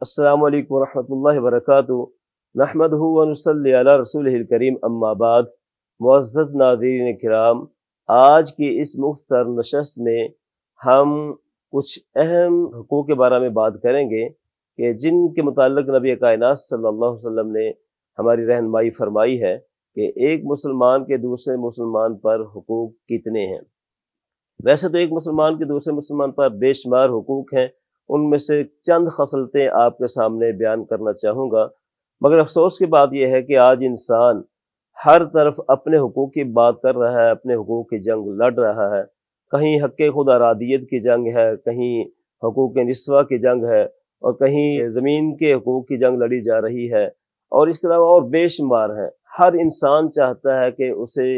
السلام علیکم ورحمۃ اللہ وبرکاتہ۔ نحمدہ و نصلی علی رسولہ الکریم، اما بعد۔ معزز ناظرین کرام، آج کی اس مختصر نشست میں ہم کچھ اہم حقوق کے بارے میں بات کریں گے کہ جن کے متعلق نبی کائنات صلی اللہ علیہ وسلم نے ہماری رہنمائی فرمائی ہے کہ ایک مسلمان کے دوسرے مسلمان پر حقوق کتنے ہیں۔ ویسے تو ایک مسلمان کے دوسرے مسلمان پر بے شمار حقوق ہیں، ان میں سے چند خصلتیں آپ کے سامنے بیان کرنا چاہوں گا، مگر افسوس کی بات یہ ہے کہ آج انسان ہر طرف اپنے حقوق کی بات کر رہا ہے، اپنے حقوق کی جنگ لڑ رہا ہے۔ کہیں حق خود ارادیت کی جنگ ہے، کہیں حقوق نسواں کی جنگ ہے، اور کہیں زمین کے حقوق کی جنگ لڑی جا رہی ہے، اور اس کے علاوہ اور بے شمار ہیں۔ ہر انسان چاہتا ہے کہ اسے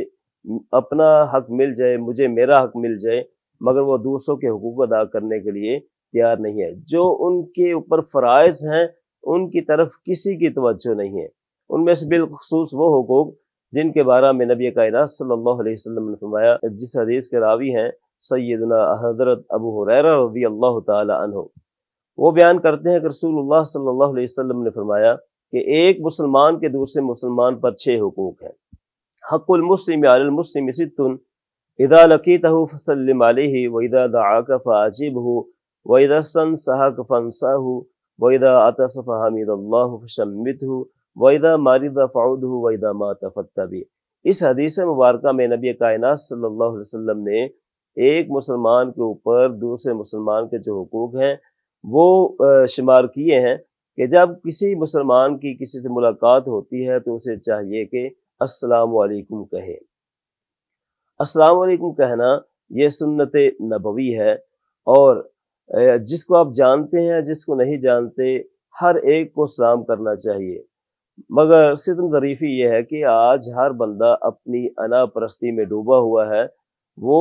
اپنا حق مل جائے، مجھے میرا حق مل جائے، مگر وہ دوسروں کے حقوق ادا کرنے کے لیے تیار نہیں ہے۔ جو ان کے اوپر فرائض ہیں ان کی طرف کسی کی توجہ نہیں ہے۔ ان میں سے بالخصوص وہ حقوق جن کے بارے میں نبی کائنات صلی اللہ علیہ وسلم نے فرمایا، جس حدیث کے راوی ہیں سیدنا حضرت ابو ہریرہ رضی اللہ تعالی عنہ۔ وہ بیان کرتے ہیں کہ رسول اللہ صلی اللہ علیہ وسلم نے فرمایا کہ ایک مسلمان کے دوسرے مسلمان پر 6 حقوق ہیں۔ حق المسلم علی المسلم ست، اذا لقیتہ فسلم علیہ، واذا دعاک فاجبہ، وَإِذَا اسْتَنصَحَكَ فَانصَحْهُ، وَإِذَا عَطَسَ فَحَمِدَ اللَّهَ فَشَمِّتْهُ، وَإِذَا مَرِضَ فَعُدْهُ، وَإِذَا مَاتَ فَاتَّبِعْهُ۔ اس حدیث مبارکہ میں نبی کائنات صلی اللہ علیہ وسلم نے ایک مسلمان کے اوپر دوسرے مسلمان کے جو حقوق ہیں وہ شمار کیے ہیں کہ جب کسی مسلمان کی کسی سے ملاقات ہوتی ہے تو اسے چاہیے کہ السلام علیکم کہے۔ السلام علیکم کہنا یہ سنت نبوی ہے، اور جس کو آپ جانتے ہیں جس کو نہیں جانتے ہر ایک کو سلام کرنا چاہیے۔ مگر ستم ظریفی یہ ہے کہ آج ہر بندہ اپنی انا پرستی میں ڈوبا ہوا ہے۔ وہ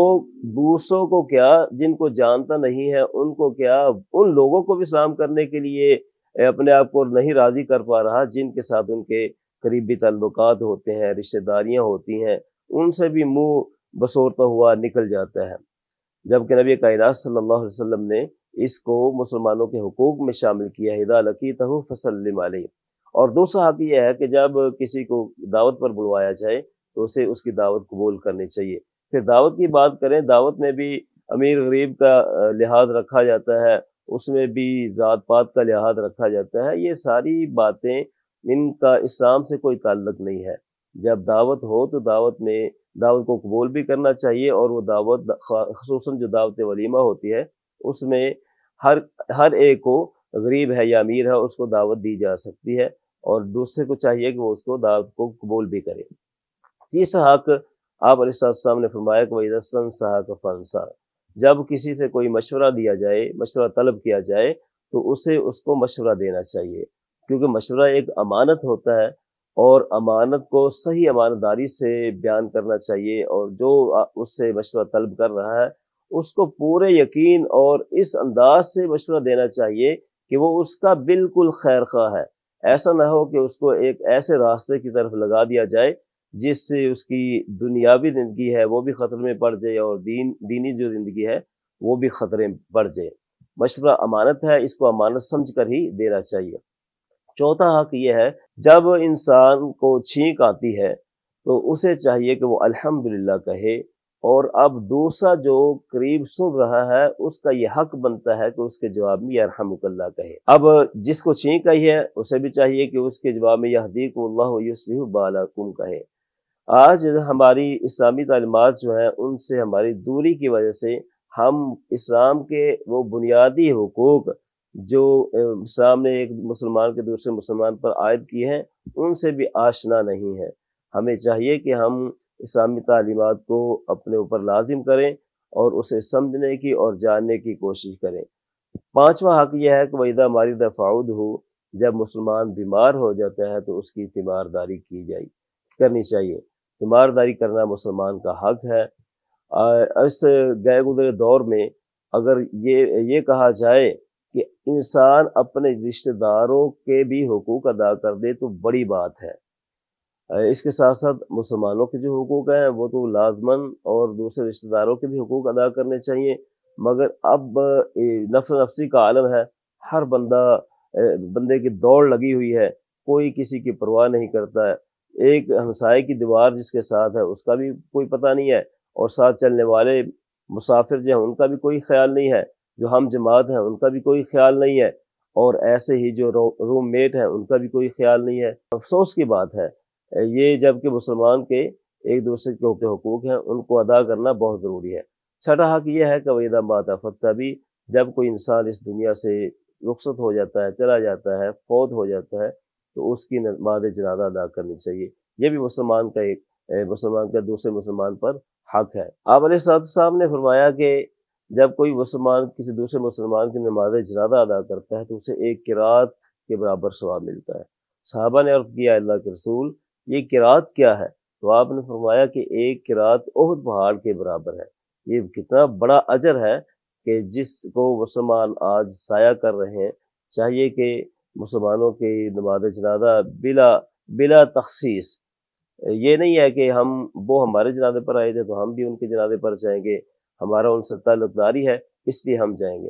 دوسروں کو کیا، جن کو جانتا نہیں ہے ان کو کیا، ان لوگوں کو بھی سلام کرنے کے لیے اپنے آپ کو نہیں راضی کر پا رہا جن کے ساتھ ان کے قریبی تعلقات ہوتے ہیں، رشتہ داریاں ہوتی ہیں، ان سے بھی منہ بسورتا ہوا نکل جاتا ہے۔ جبکہ نبی کائنات صلی اللہ علیہ وسلم نے اس کو مسلمانوں کے حقوق میں شامل کیا ہے، اذا لقیتہ فسلم علیہ۔ اور دوسرا حق یہ ہے کہ جب کسی کو دعوت پر بلوایا جائے تو اسے اس کی دعوت قبول کرنی چاہیے۔ پھر دعوت کی بات کریں، دعوت میں بھی امیر غریب کا لحاظ رکھا جاتا ہے، اس میں بھی ذات پات کا لحاظ رکھا جاتا ہے۔ یہ ساری باتیں ان کا اسلام سے کوئی تعلق نہیں ہے۔ جب دعوت ہو تو دعوت میں دعوت کو قبول بھی کرنا چاہیے، اور وہ دعوت خصوصاً جو دعوت ولیمہ ہوتی ہے اس میں ہر ایک کو، غریب ہے یا امیر ہے، اس کو دعوت دی جا سکتی ہے، اور دوسرے کو چاہیے کہ وہ اس کو دعوت کو قبول بھی کرے۔ تیسرا حق آپ علیہ السلام نے فرمایا کہ وَإِذَا اسْتَنصَحَكَ فَانصَحْ۔ جب کسی سے کوئی مشورہ دیا جائے، مشورہ طلب کیا جائے تو اسے اس کو مشورہ دینا چاہیے، کیونکہ مشورہ ایک امانت ہوتا ہے، اور امانت کو صحیح امانت داری سے بیان کرنا چاہیے، اور جو اس سے مشورہ طلب کر رہا ہے اس کو پورے یقین اور اس انداز سے مشورہ دینا چاہیے کہ وہ اس کا بالکل خیر خواہ ہے۔ ایسا نہ ہو کہ اس کو ایک ایسے راستے کی طرف لگا دیا جائے جس سے اس کی دنیاوی زندگی ہے وہ بھی خطرے میں پڑ جائے، اور دینی جو زندگی ہے وہ بھی خطرے میں پڑ جائے۔ مشورہ امانت ہے، اس کو امانت سمجھ کر ہی دینا چاہیے۔ چوتھا حق یہ ہے، جب انسان کو چھینک آتی ہے تو اسے چاہیے کہ وہ الحمدللہ کہے، اور اب دوسرا جو قریب سن رہا ہے اس کا یہ حق بنتا ہے کہ اس کے جواب میں یرحمک اللہ کہے۔ اب جس کو چھینک آئی ہے اسے بھی چاہیے کہ اس کے جواب میں یہدیکم اللہ ویصلح بالکم کہے۔ آج ہماری اسلامی تعلیمات جو ہیں ان سے ہماری دوری کی وجہ سے ہم اسلام کے وہ بنیادی حقوق جو اسلام نے ایک مسلمان کے دوسرے مسلمان پر عائد کیے ہیں ان سے بھی آشنا نہیں ہے۔ ہمیں چاہیے کہ ہم اسلامی تعلیمات کو اپنے اوپر لازم کریں اور اسے سمجھنے کی اور جاننے کی کوشش کریں۔ پانچواں حق یہ ہے کہ وَإِذَا مَرِضَ فَعُودْهُ، جب مسلمان بیمار ہو جاتا ہے تو اس کی تیمارداری کرنی چاہیے۔ تیمارداری کرنا مسلمان کا حق ہے۔ اس گئے گزرے دور میں اگر یہ کہا جائے کہ انسان اپنے رشتہ داروں کے بھی حقوق ادا کر دے تو بڑی بات ہے۔ اس کے ساتھ ساتھ مسلمانوں کے جو حقوق ہیں وہ تو لازماً، اور دوسرے رشتہ داروں کے بھی حقوق ادا کرنے چاہیے، مگر اب نفس نفسی کا عالم ہے، ہر بندہ بندے کی دوڑ لگی ہوئی ہے، کوئی کسی کی پرواہ نہیں کرتا ہے، ایک ہمسائے کی دیوار جس کے ساتھ ہے اس کا بھی کوئی پتہ نہیں ہے، اور ساتھ چلنے والے مسافر جو ہیں ان کا بھی کوئی خیال نہیں ہے، جو ہم جماعت ہیں ان کا بھی کوئی خیال نہیں ہے، اور ایسے ہی جو روم میٹ ہیں ان کا بھی کوئی خیال نہیں ہے۔ افسوس کی بات ہے یہ، جب کہ مسلمان کے ایک دوسرے کے حقوق ہیں ان کو ادا کرنا بہت ضروری ہے۔ چھٹا حق یہ ہے کہ وَإِذَا مَاتَ فَاتَّبِي، جب کوئی انسان اس دنیا سے رخصت ہو جاتا ہے، چلا جاتا ہے، فوت ہو جاتا ہے، تو اس کی نماز جنازہ ادا کرنی چاہیے۔ یہ بھی مسلمان کا مسلمان کا دوسرے مسلمان پر حق ہے۔ آپ علیہ الصلوۃ والسلام نے فرمایا کہ جب کوئی مسلمان کسی دوسرے مسلمان کی نماز جنازہ ادا کرتا ہے تو اسے ایک قرات کے برابر ثواب ملتا ہے۔ صحابہ نے عرض کیا اللہ کے رسول یہ قرات کیا ہے؟ تو آپ نے فرمایا کہ ایک قرات احد پہاڑ کے برابر ہے۔ یہ کتنا بڑا اجر ہے کہ جس کو مسلمان آج ضائع کر رہے ہیں۔ چاہیے کہ مسلمانوں کی نماز جنازہ بلا تخصیص، یہ نہیں ہے کہ وہ ہمارے جنازے پر آئے تھے تو ہم بھی ان کے جنازے پر جائیں گے، ہمارا ان سے تعلق داری ہے اس لیے ہم جائیں گے۔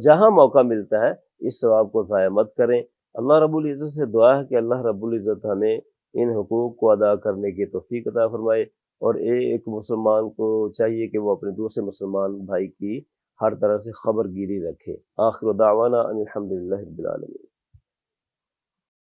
جہاں موقع ملتا ہے اس ثواب کو ضائع مت کریں۔ اللہ رب العزت سے دعا ہے کہ اللہ رب العزت ہمیں ان حقوق کو ادا کرنے کی توفیق عطا فرمائے، اور ایک مسلمان کو چاہیے کہ وہ اپنے دوسرے مسلمان بھائی کی ہر طرح سے خبر گیری رکھے۔ آخر دعوانا ان الحمد للہ رب العالمین۔